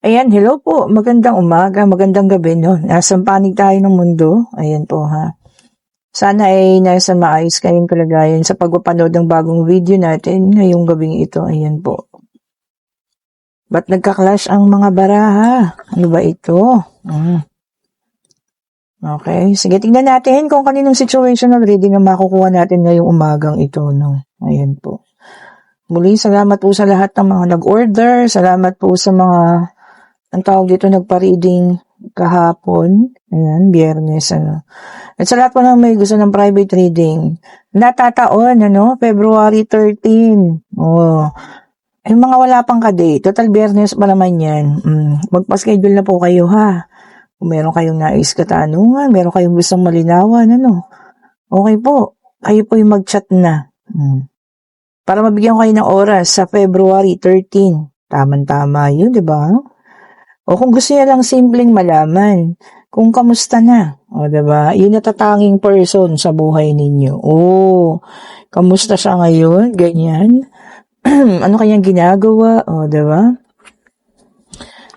Ayan, hello po. Magandang umaga, magandang gabi, no? Nasa panig tayo ng mundo. Ayan po, ha. Sana ay nasa maayos kayong kalagayan sa pagpapanood ng bagong video natin ngayong gabing ito. Ayan po. Ba't nagka-clash ang mga baraha? Ano ba ito? Okay, sige, tingnan natin kung kaninong situational reading ang makukuha natin ngayong umagang ito, no? Ayan po. Muli, salamat po sa lahat ng mga nag-order. Salamat po sa mga ang tawag dito nagpa-reading kahapon. Ayan, biyernes, ano. At sa lahat po ng may gusto ng private reading, natataon, February 13. Oh, yung mga wala pang ka-date, total biyernes pa naman yan. Magpa-schedule na po kayo, ha. Kung meron kayong nais katanungan, meron kayong gustong malinawan, okay po, kayo po yung mag-chat na. Para mabigyan kayo ng oras sa February 13. Tama-tama yun, di ba? O kung gusto niya lang simpleng malaman kung kamusta na. O, diba? Yung natatanging person sa buhay ninyo. O, kamusta siya ngayon? Ganyan. Ano kanyang ginagawa? O, diba?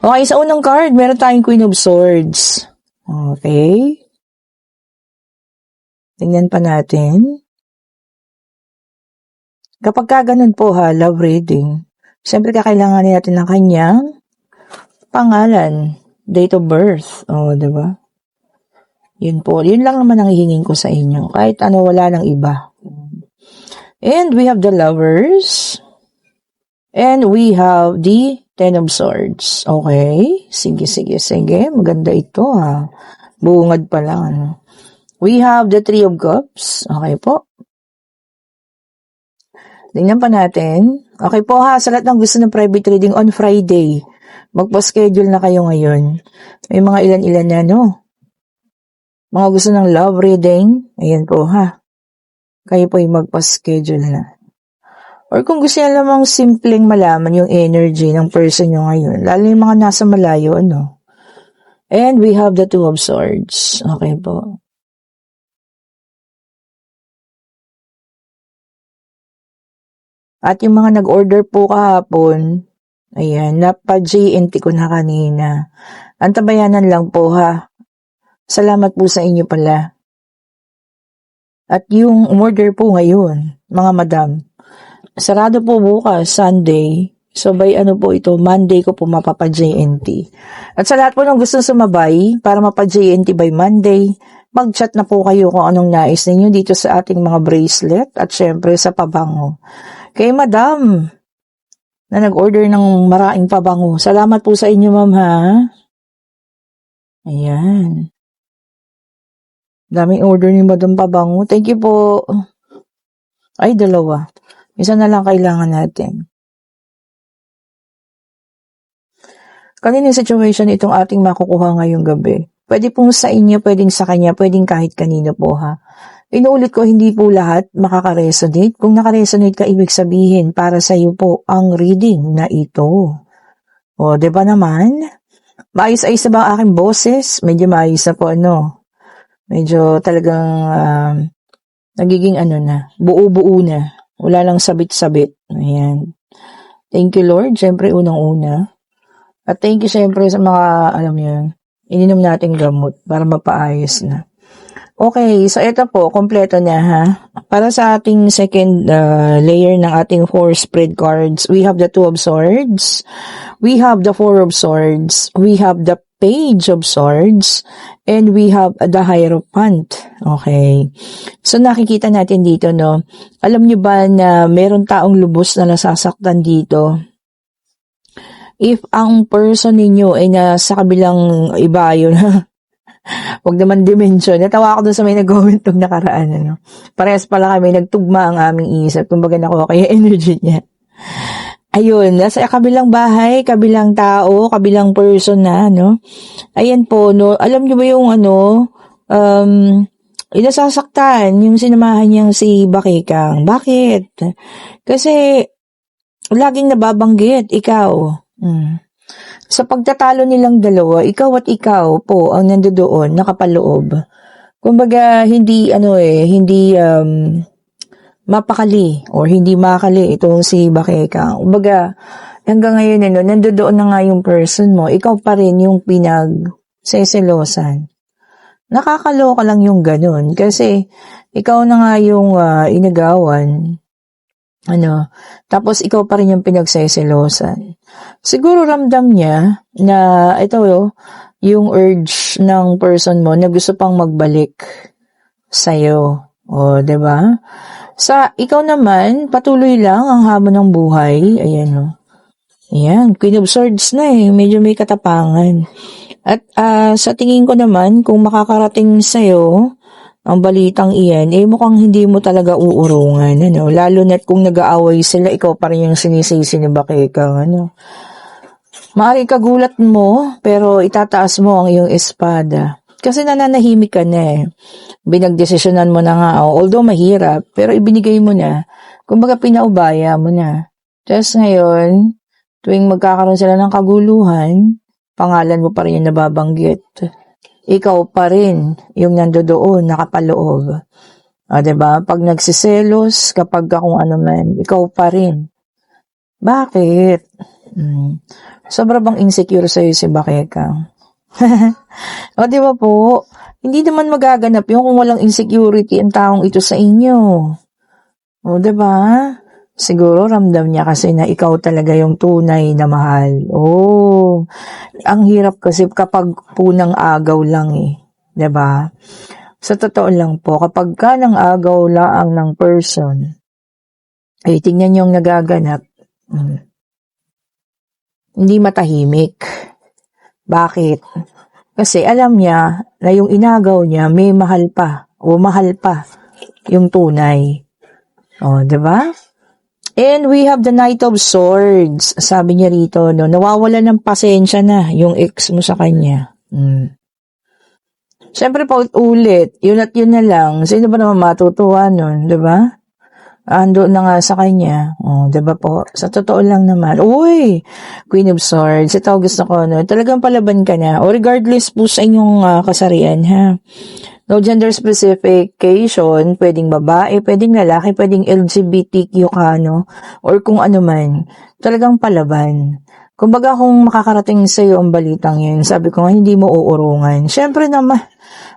Okay, sa unang card, meron tayong Queen of Swords. Okay. Tingnan pa natin. Kapag ka ganun po ha, love reading, siyempre kakailangan natin ng kanyang pangalan, date of birth. O, diba? Yun po. Yun lang naman ang hihingin ko sa inyo. Kahit ano, wala nang iba. And we have the Lovers. And we have the Ten of Swords. Okay? Sige. Maganda ito, ha. Bungad pa lang, We have the Three of Cups. Okay po. Tingnan pa natin. Okay po, ha. Sa lahat ng gusto ng private reading on Friday, magpa-schedule na kayo ngayon. May mga ilan-ilan na, Mga gusto ng love reading, ayan po, ha. Kayo po yung magpa-schedule na. Or kung gusto niya lamang simpleng malaman yung energy ng person nyo ngayon, lalo yung mga nasa malayo, And we have the Two of Swords. Okay po. At yung mga nag-order po kahapon, ayan, napa-JNT ko na kanina. Antabayanan lang po, ha. Salamat po sa inyo pala. At yung order po ngayon, mga madam, sarado po bukas, Sunday. So by Monday ko po mapapa-JNT. At sa lahat po ng gusto sumabay para mapa-JNT by Monday, mag-chat na po kayo kung anong nais ninyo dito sa ating mga bracelet at syempre sa pabango. Kay madam na nag-order ng maraming pabango, salamat po sa inyo, ma'am, ha. Ayan. Daming order ni Madam Pabango. Thank you po. Ay, dalawa. Isa na lang kailangan natin. Kaninong situation itong ating makukuha ngayong gabi? Pwede pong sa inyo, pwedeng sa kanya, pwedeng kahit kanino po, ha. Inuulit ko, hindi po lahat makaka-resonate. Kung naka-resonate ka, ibig sabihin, para sa iyo po ang reading na ito. O, diba naman? Maayos-ayos na ba ang aking boses? Medyo maayos na po, Medyo talagang nagiging buo-buo na. Wala lang sabit-sabit. Ayan. Thank you, Lord. Siyempre, unang-una. At thank you siyempre sa mga, ininom nating gamot para mapaayos na. Okay, so ito po, kompleto na, ha. Para sa ating second layer ng ating 4 spread cards, we have the Two of Swords, we have the Four of Swords, we have the Page of Swords, and we have the Hierophant. Okay. So nakikita natin dito, Alam nyo ba na meron taong lubos na nasasaktan dito? If ang person ninyo ay nasa kabilang iba yun, wag naman dimension. Natawa ako dun sa may nag-comment nung nakaraan, Parehas pala kami, nagtugma ang aming isip. Kumbaga nakuha kaya energy niya. Ayun, nasa kabilang bahay, kabilang tao, kabilang person na, Ayan po, alam niyo ba yung inasasaktan, yung sinamahan niyang si Bakekang. Bakit? Kasi, laging nababanggit, ikaw. Sa pagtatalo nilang dalawa, ikaw at ikaw po ang nandoon, nakapaloob. Kumbaga, hindi mapakali or hindi makali itong si Bakekang. Kumbaga, hanggang ngayon, nandoon na nga yung person mo, ikaw pa rin yung pinag-seselosan. Nakakaloka lang yung ganun. Kasi, ikaw na nga yung inagawan. Tapos ikaw pa rin yung pinagseselosan. Siguro ramdam niya na ito yung urge ng person mo na gusto pang magbalik sa'yo. O, 'di ba? Sa ikaw naman, patuloy lang ang hamon ng buhay. Ayan, Ayan, Queen of Swords na medyo may katapangan. At sa tingin ko naman, kung makakarating sa'yo ang balitang iyan, mukhang hindi mo talaga uurungan, Lalo na't kung nag-aaway sila, ikaw pa rin yung sinisisi ni Bakekang, Maaari kagulat mo, pero itataas mo ang iyong espada. Kasi nananahimik ka na Binagdesisyonan mo na nga, although mahirap, pero ibinigay mo na. Kumbaga pinaubaya mo na. Tapos ngayon, tuwing magkakaroon sila ng kaguluhan, pangalan mo pa rin yung nababanggit. Ikaw pa rin yung nandoon, nakapaloob. Diba? Pag nagsiselos, kapag kung ano man, ikaw pa rin. Bakit? Sobra bang insecure sa'yo si Bakeka? Diba po? Hindi naman magaganap yung kung walang insecurity ang taong ito sa inyo. Diba? Siguro ramdam niya kasi na ikaw talaga yung tunay na mahal. Ang hirap kasi kapag punang agaw lang 'di ba? Sa totoo lang po, kapag ka nang agaw lang ng person, tingnan niyo yung nagaganap. Hindi matahimik. Bakit? Kasi alam niya na yung inagaw niya may mahal pa o mahal pa yung tunay. 'Di ba? And we have the Knight of Swords. Sabi niya rito, nawawala ng pasensya na yung ex mo sa kanya. Siyempre, paulit, yun at yun na lang. Sino ba naman matutuwa nun, di ba? Ando na nga sa kanya. Di ba po? Sa totoo lang naman. Uy! Queen of Swords. Ito gusto ko, talagang palaban ka na. O regardless po sa inyong kasarian, ha? No gender specification, pwedeng babae, pwedeng lalaki, pwedeng LGBTQ ka, or kung ano man, talagang palaban. Kumbaga kung makakarating sa iyo ang balitang yun, sabi ko nga, hindi mo uurungan. Siyempre naman,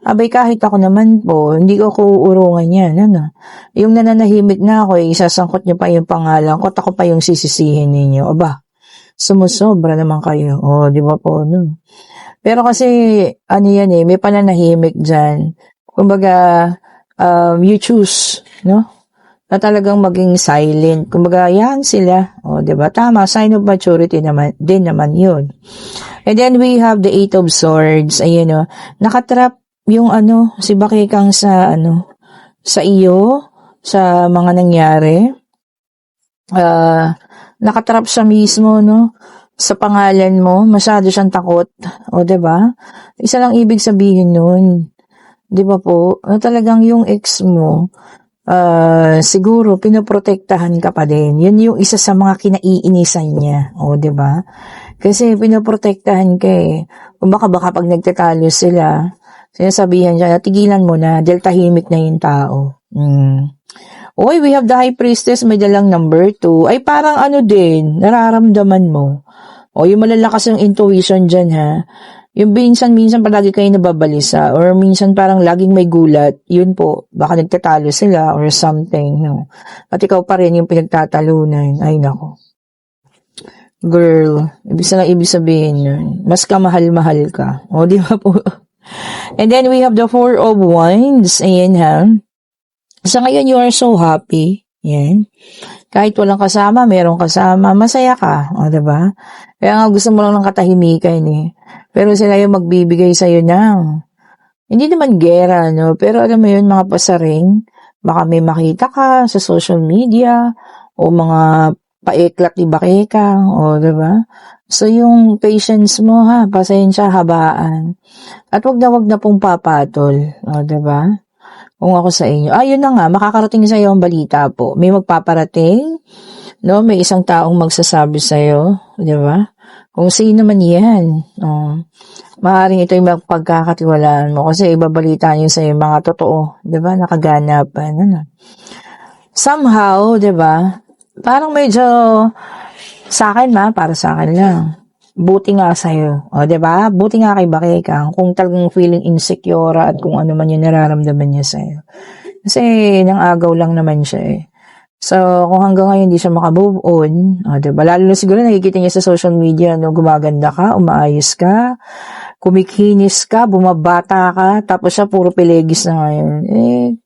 kahit ako naman po, hindi ko uurungan yan, Yung nananahimik na ako, isasangkot niyo pa yung pangalan ko, at ako pa yung sisisihin ninyo. Sumusobra naman kayo. Di ba po, Pero kasi, may pananahimik dyan. Kumbaga, you choose, na talagang maging silent. Kumbaga, yan sila. Diba? Tama, sign of maturity naman, din naman yun. And then, we have the Eight of Swords. Ayan, nakatrap yung si Bakekang sa iyo, sa mga nangyari. Nakatrap siya mismo, sa pangalan mo, masyado siyang takot. Diba? Isa lang ibig sabihin nun. Diba po? Talagang yung ex mo, siguro, pinoprotektahan ka pa din. Yun yung isa sa mga kinaiinisan niya. Diba? Kasi pinoprotektahan ka Kung baka pag nagtatalo sila, sinasabihan siya, tigilan mo na, dahil tahimik na yung tao. We have the High Priestess, may dalang number 2. Ay parang din, nararamdaman mo. Yung malalakas yung intuition dyan, ha? Yung minsan palagi kayo nababalisa, or minsan parang laging may gulat, yun po, baka nagtatalo sila or something, At ikaw pa rin yung pinagtatalunan. Ay, nako. Girl, ibig sabihin yun. Mas kamahal-mahal ka. Di ba po? And then we have the Four of Wands. Ayan, ha? Sa ngayon, you are so happy. Yan. Kahit walang kasama, merong kasama, masaya ka. Diba? Kaya nga gusto mo lang ng katahimikan Pero sila yung magbibigay sa'yo ng, hindi naman gera, Pero alam mo yun, mga pasaring, baka may makita ka sa social media, o mga paiklat ni Bakekang, diba? So yung patience mo, pasensya, habaan. At wag na pong papatol, diba? Kung ako sa inyo. Yun na nga, makakarating sa iyo ang balita po. May magpaparating, may isang taong magsasabi sa iyo, di ba? Kung sino man yan. Maaaring ito yung magpagkakatiwalaan mo kasi ibabalita niyo sa iyo mga totoo, di ba? Nakaganapan. Somehow, di ba? Parang medyo Sa akin para sa akin lang. Buti nga sa'yo. O, diba? Buti nga kay Bakekang kung talagang feeling insecure at kung ano man yung nararamdaman niya sa'yo. Kasi nang agaw lang naman siya eh. So, kung hanggang ngayon hindi siya makamove on, diba? Lalo na siguro nakikita niya sa social media, no, gumaganda ka, umaayos ka, kumikinis ka, bumabata ka, tapos siya puro pilegis na ngayon.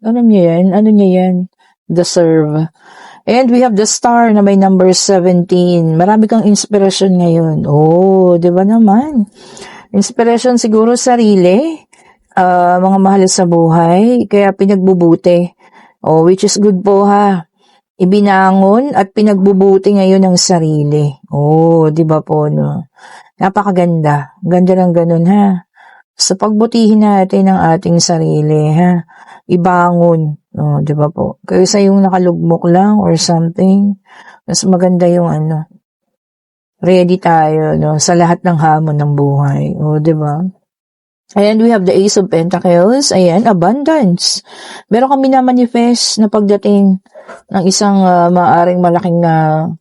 Alam niya yan? Ano niya yan? Deserve. And we have the star na may number 17. Marami kang inspirasyon ngayon. Di ba naman? Inspiration siguro sarili, mga mahal sa buhay, kaya pinagbubuti. Which is good po ha. Ibinangon at pinagbubuti ngayon ng sarili. Di ba po, no? Napakaganda. Ganda ng ganun, ha? Sa pagbutihin natin ang ating sarili, ha? Ibangon. Di ba po? Kaysa yung nakalugmok lang or something, mas maganda yung ready tayo, no? Sa lahat ng hamon ng buhay. Di ba? And we have the Ace of Pentacles. Ayan, abundance. Meron kami na manifest na pagdating ng isang maaring malaking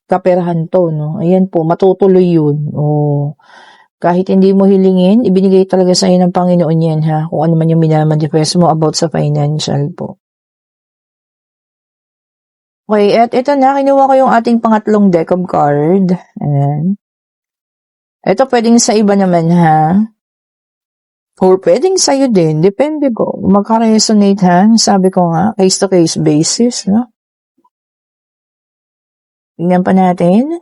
kaperahan to, no? Ayan po, matutuloy yun. Kahit hindi mo hilingin, ibinigay talaga sa iyo ng Panginoon yan, ha? Kung ano man yung minamanifest mo about sa financial po. Okay, at ito na, kinuha ko yung ating pangatlong deck of card. Ayan. Ito pwedeng sa iba naman, ha? Or pwedeng sa'yo din. Depende po. Magka-resonate, ha? Sabi ko nga, case-to-case basis, no? Tingnan pa natin.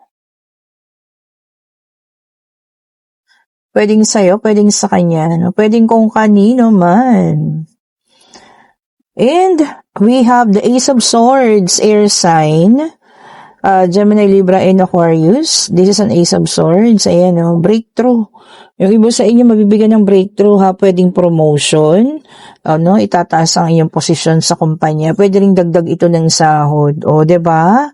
Pwedeng sa'yo, pwedeng sa kanya, no? Pwedeng kung kanino man. And we have the Ace of Swords, air sign. Gemini, Libra, and Aquarius. This is an Ace of Swords. Ayan, no? Breakthrough. Yung iba sa inyo mabibigyan ng breakthrough, ha? Pwedeng promotion. Itataas ang iyong posisyon sa kumpanya. Pwede ring dagdag ito ng sahod. Diba?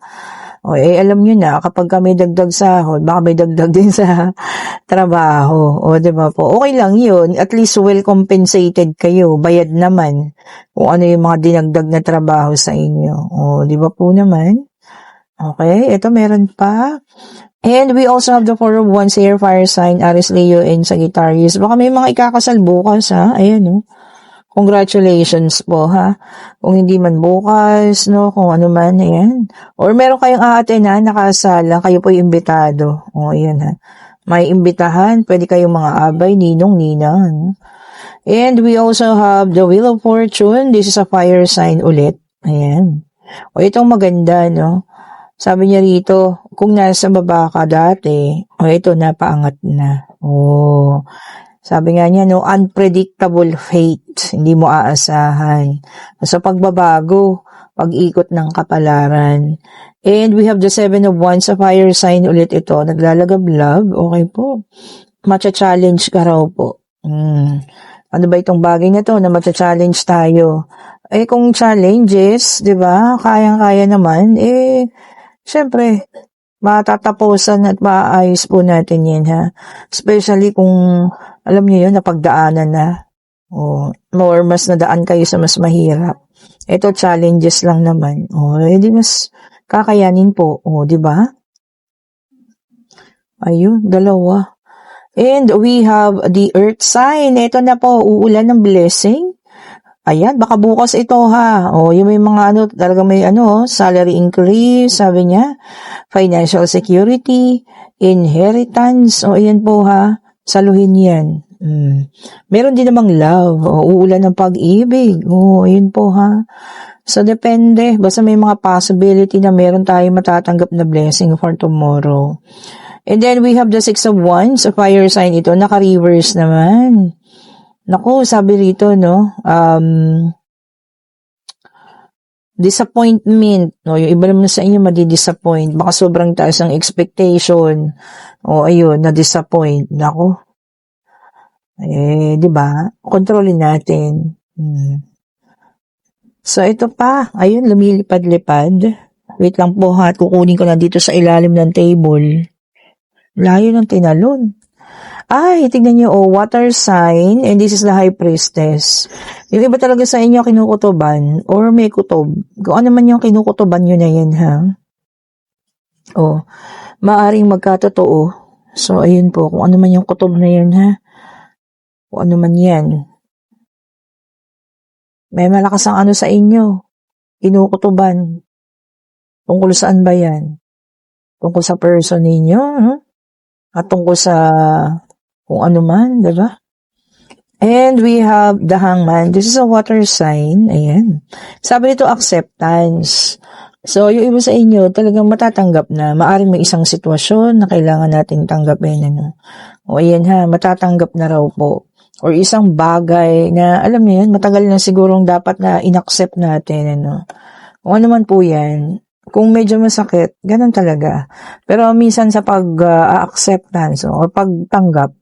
Alam nyo na, kapag may dagdag sahod, baka may dagdag din sa trabaho. Diba po? Okay lang yun. At least well compensated kayo. Bayad naman kung ano yung mga dinagdag na trabaho sa inyo. Diba po naman? Okay, ito meron pa. And we also have the 4 of Wands here, fire sign, Aries, Leo, and Sagittarius. Baka may mga ikakasal bukas, ha? Ayan, no? Congratulations po, ha? Kung hindi man bukas, no? Kung ano man, ayan. Or meron kayong aaten, ha? Nakasala, kayo po yung imbitado. Ayan, ha? May imbitahan, pwede kayong mga abay, ninong, ninang. And we also have the Wheel of Fortune. This is a fire sign ulit. Ayan. Itong maganda, no? Sabi niya rito, kung nasa baba ka dati, ito napaangat na. Sabi nga niya, no, unpredictable fate, hindi mo aasahan. So, pagbabago, pag-ikot ng kapalaran. And we have the 7 of Wands, sa fire sign ulit ito, naglalagablab, okay po. Matcha-challenge ka raw po. Ano ba itong bagay na to na matcha-challenge tayo? Kung challenges, di ba, kayang-kaya naman, syempre, matatapusan at maayos po natin yan, ha? Especially kung, alam niyo yun, napagdaanan na. Or mas nadaan kayo sa mas mahirap. Ito, challenges lang naman. Hindi mas kakayanin po. Di ba? Ayun, dalawa. And we have the earth sign. Ito na po, uulan ng blessing. Ayan, baka bukas ito, ha. Yung may mga talaga may salary increase, sabi niya, financial security, inheritance, ayan po, ha. Saluhin yan. Meron din namang love, uulan ng pag-ibig, ayan po, ha. So, depende, basta may mga possibility na meron tayong matatanggap na blessing for tomorrow. And then, we have the 6 of Wands, a fire sign ito, naka-reverse naman. Naku, sabi rito, no, disappointment, no, yung iba naman sa inyo madi-disappoint, baka sobrang taas ang expectation, ayun, na-disappoint, naku, di ba, kontrolin natin, So, ito pa, ayun, lumilipad-lipad, wait lang po ha, at kukunin ko na dito sa ilalim ng table, layo ng tinalon. Tignan nyo, water sign, and this is the high priestess. Yung iba talaga sa inyo kinukutoban, or may kutob. Kung ano man yung kinukutoban nyo na yan, ha? O, maaring magkatotoo. So, ayun po, kung ano man yung kutob na yun, ha? Kung ano man yan. May malakas ang ano sa inyo. Kinukutuban. Tungkol saan ba yan? Tungkol sa person ninyo, no? At tungkol sa kung ano man, diba? And we have the Hangman. This is a water sign. Ayan. Sabi nito, acceptance. So, yung iba sa inyo, talagang matatanggap na. Maaring may isang sitwasyon na kailangan nating tanggapin. Ano? O ayan ha, matatanggap na raw po. Or isang bagay na, alam niyo yun, matagal na sigurong dapat na inaccept natin. Ano? Kung ano man po yan, kung medyo masakit, ganun talaga. Pero minsan sa pag-acceptance or pagtanggap,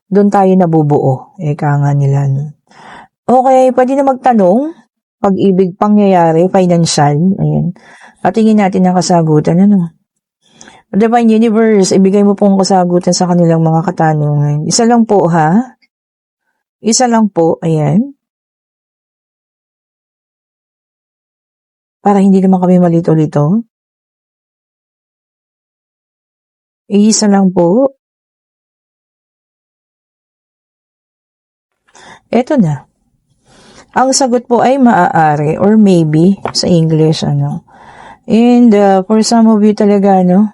doon tayo nabubuo. Eka nga nila. No? Okay, pwede na magtanong. Pag-ibig, pangyayari, financial. Ayan. At tingin natin ang kasagutan. Ano? Divine Universe, ibigay mo pong kasagutan sa kanilang mga katanungan. Isa lang po, ha? Isa lang po. Ayan. Para hindi naman kami malito-lito. Isa lang po. Eto na. Ang sagot po ay maaari or maybe sa English, ano. And for some of you talaga, no,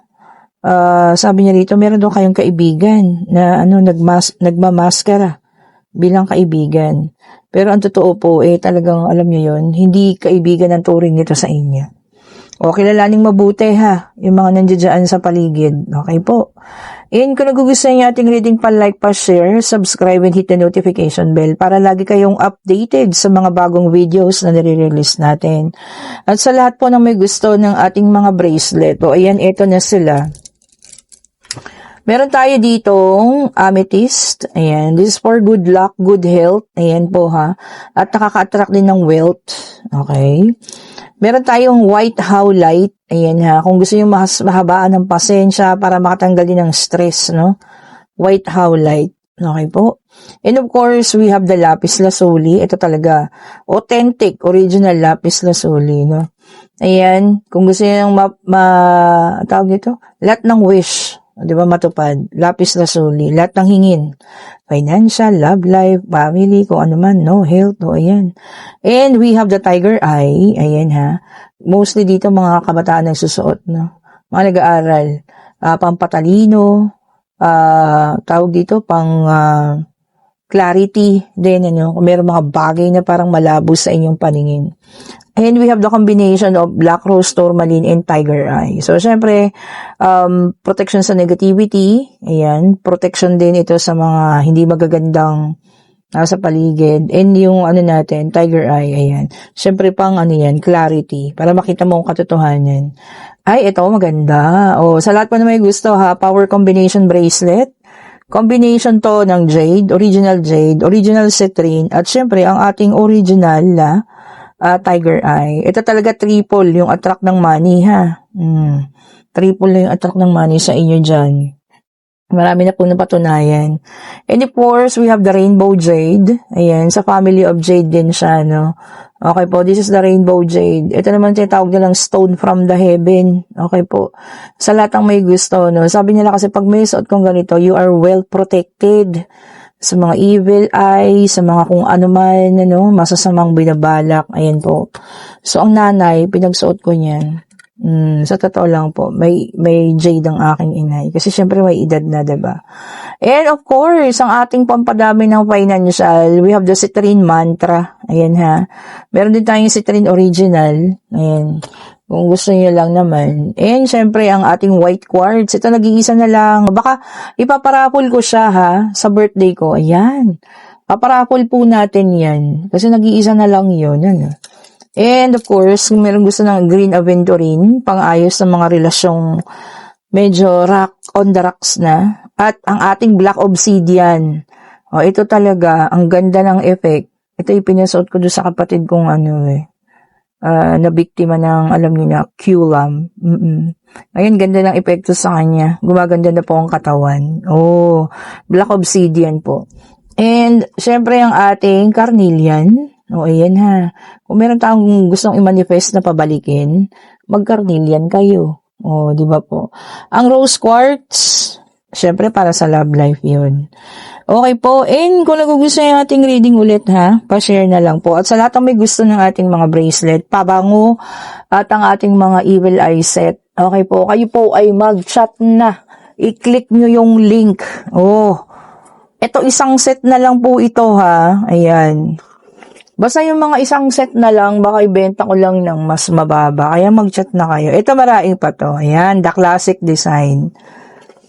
sabi niya rito, meron doon kayong kaibigan na ano, nagmamaskara bilang kaibigan. Pero ang totoo po, talagang alam niyo yon, hindi kaibigan ang turing nito sa inyo. O, kilalaning mabuti ha, yung mga nandiyan sa paligid. Okay po. And kung nagugustuhan niyo ating reading, pa-like, pa-share, subscribe, and hit the notification bell para lagi kayong updated sa mga bagong videos na nire-release natin. At sa lahat po na may gusto ng ating mga bracelet, o ayan, ito na sila. Meron tayo ditong amethyst. Ayan. This is for good luck, good health. Ayan po ha. At nakaka-attract din ng wealth. Okay. Meron tayong white howlite. Ayan ha. Kung gusto nyo mas mahabaan ng pasensya para makatanggal din ng stress, no? White howlite. Okay po. And of course, we have the lapis lazuli. Ito talaga. Authentic, original lapis lazuli, no? Ayan. Kung gusto nyo tawag dito, lahat ng wish. Di ba matupad? Lapis lazuli. Lahat ng hingin. Financial, love life, family, kung ano man, no, health, no, ayan. And we have the tiger eye, ayan ha. Mostly dito mga kabataan nagsusuot, no. Mga nag-aaral, pampatalino, tawag dito, pang clarity din, ano, kung meron mga bagay na parang malabo sa inyong paningin. And we have the combination of black rose, tourmaline, and tiger eye. So, syempre, protection sa negativity. Ayan. Protection din ito sa mga hindi magagandang nasa paligid. And yung ano natin, tiger eye. Ayan. Syempre, pang ano yan, clarity. Para makita mo ang katotohanan. Ay, ito, maganda. O, sa lahat pa na may gusto, ha, power combination bracelet. Combination to ng jade, original citrine, at syempre, ang ating original na tiger eye. Ito talaga triple yung attract ng money, ha. Triple yung attract ng money sa inyo dyan. Marami na po napatunayan. And of course, we have the rainbow jade. Ayan, sa family of jade din siya, no. Okay po, this is the rainbow jade. Ito naman tinatawag nilang stone from the heaven. Okay po. Sa lahat ng may gusto, no. Sabi nila kasi pag may suot kong ganito, you are well protected sa mga evil eye, sa mga kung ano man, ano, masasamang binabalak. Ayan po. So, ang nanay, pinagsuot ko niyan. Sa totoo lang po, may jade ang aking inay. Kasi syempre may edad na, diba? And of course, ang ating pampadami ng financial, we have the citrine mantra. Ayan ha. Meron din tayong citrine original. Ayan. Kung gusto niyo lang naman. And syempre, ang ating white quartz. Ito, nag-iisa na lang. Baka ipaparapol ko siya ha, sa birthday ko. Ayan. Paparapol po natin yan. Kasi nag-iisa na lang yun. Ano? And of course, kung meron gusto ng green aventurine, pang-ayos ng mga relasyong medyo on the rocks na. At ang ating black obsidian. O, ito talaga, ang ganda ng effect. Ito yung pinasuot ko doon sa kapatid kong na biktima ng, alam niyo na, Q-lam. Ayun, ganda ng epekto sa kanya. Gumaganda na po ang katawan. Oh, black obsidian po. And, syempre, ang ating carnelian. O, ayan ha. Kung meron tayong gustong i-manifest na pabalikin, mag-carnelian kayo. Oh, di ba po? Ang rose quartz, syempre para sa love life yun. Okay po, and kung nagugustuhan yung ating reading ulit ha, pa-share na lang po. At sa lahat ng may gusto ng ating mga bracelet, pabango, at ang ating mga evil eye set, okay po, kayo po ay mag-chat na. I-click nyo yung link. Oh, ito isang set na lang po ito ha. Ayan. Basta yung mga isang set na lang, baka ibenta ko lang ng mas mababa. Kaya mag-chat na kayo. Ito maraing pa to. Ayan, the classic design.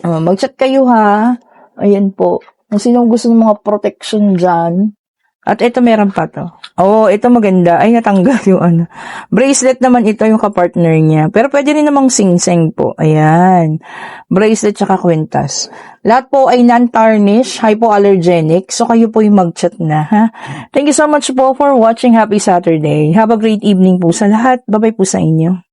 Mag-chat kayo ha. Ayan po. Kung sinong gusto ng mga protection dyan. At ito meron pa to. Oh, ito maganda. Ay, natanggal yung ano. Bracelet naman ito yung kapartner niya. Pero pwede rin namang sing-sing po. Ayan. Bracelet tsaka kwintas. Lahat po ay non-tarnish, hypoallergenic. So kayo po yung mag-chat na, ha? Thank you so much po for watching. Happy Saturday. Have a great evening po sa lahat. Bye-bye po sa inyo.